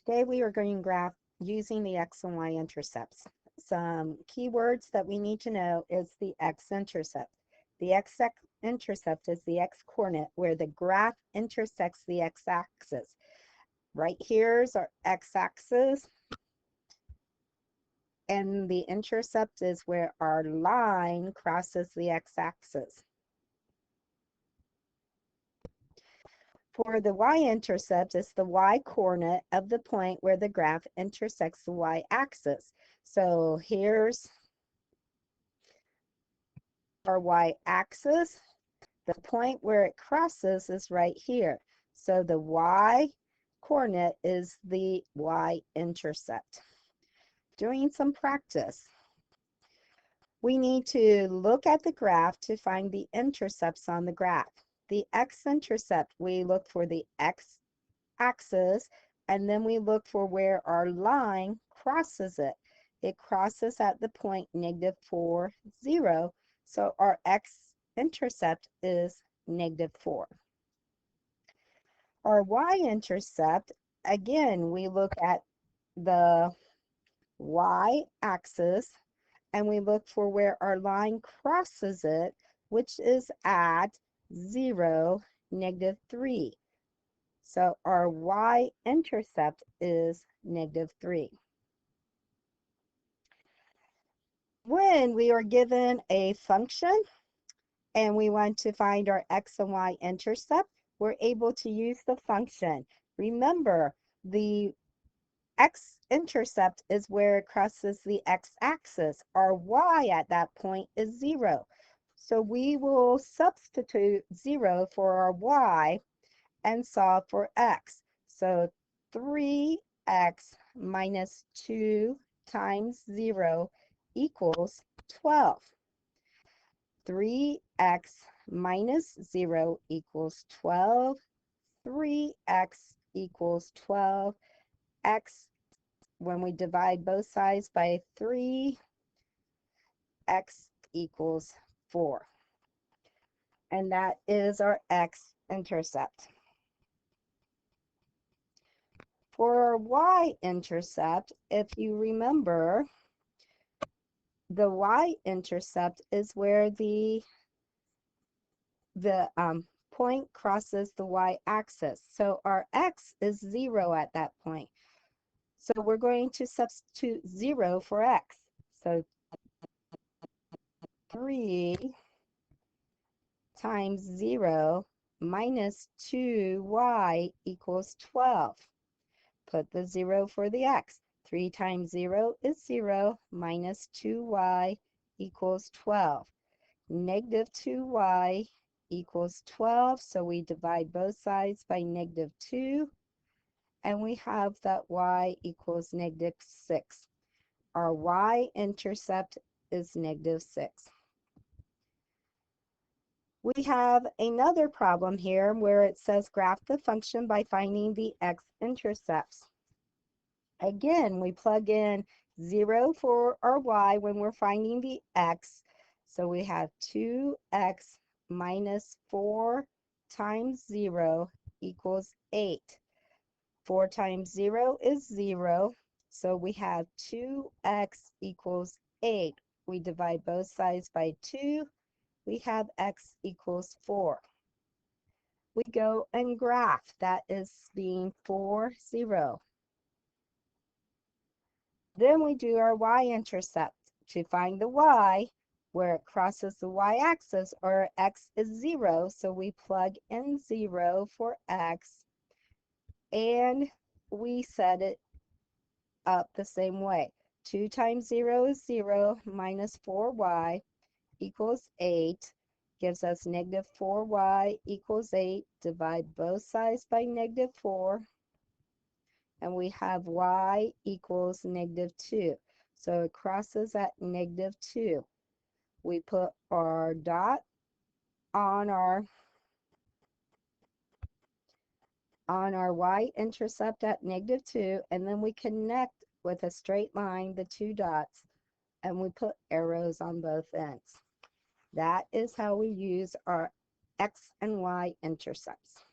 Today we are going to graph using the X and Y intercepts. Some keywords that we need to know is the X-intercept. The X-intercept is the X-coordinate where the graph intersects the X-axis. Right here is our X-axis, and the intercept is where our line crosses the X-axis. For the y-intercept, it's the y-coordinate of the point where the graph intersects the y-axis. So here's our y-axis. The point where it crosses is right here. So the y-coordinate is the y-intercept. Doing some practice. We need to look at the graph to find the intercepts on the graph. The x-intercept, we look for the x-axis, and then we look for where our line crosses it. It crosses at the point -4, 0. So our x-intercept is -4. Our y-intercept, again, we look at the y-axis, and we look for where our line crosses it, which is at 0, -3. So our y-intercept is -3. When we are given a function and we want to find our x and y intercept, we're able to use the function. Remember, the x-intercept is where it crosses the x-axis. Our y at that point is 0. So we will substitute 0 for our y and solve for x. So 3x minus 2 times 0 equals 12. 3x minus 0 equals 12. 3x equals 12. X, when we divide both sides by 3, x equals 4. And that is our x-intercept. For our y-intercept, if you remember, the y-intercept is where the point crosses the y-axis. So our x is 0 at that point. So we're going to substitute 0 for x. So 3 times 0 minus 2y equals 12. Put the 0 for the x. 3 times 0 is 0 minus 2y equals 12. -2y equals 12, so we divide both sides by -2, and we have that y equals -6. Our y-intercept is -6. We have another problem here where it says graph the function by finding the x-intercepts. Again, we plug in 0 for our y when we're finding the x. So we have 2x minus 4 times 0 equals 8. 4 times 0 is 0. So we have 2x equals 8. We divide both sides by 2. We have x equals 4. We go and graph. That is being 4, 0. Then we do our y-intercept to find the y where it crosses the y-axis, or x is 0. So we plug in 0 for x, and we set it up the same way. 2 times 0 is 0 minus 4y equals 8. Gives us -4y equals 8. Divide both sides by -4. And we have y equals -2. So it crosses at -2. We put our dot on our y-intercept at -2, and then we connect with a straight line the two dots, and we put arrows on both ends. That is how we use our x and y intercepts.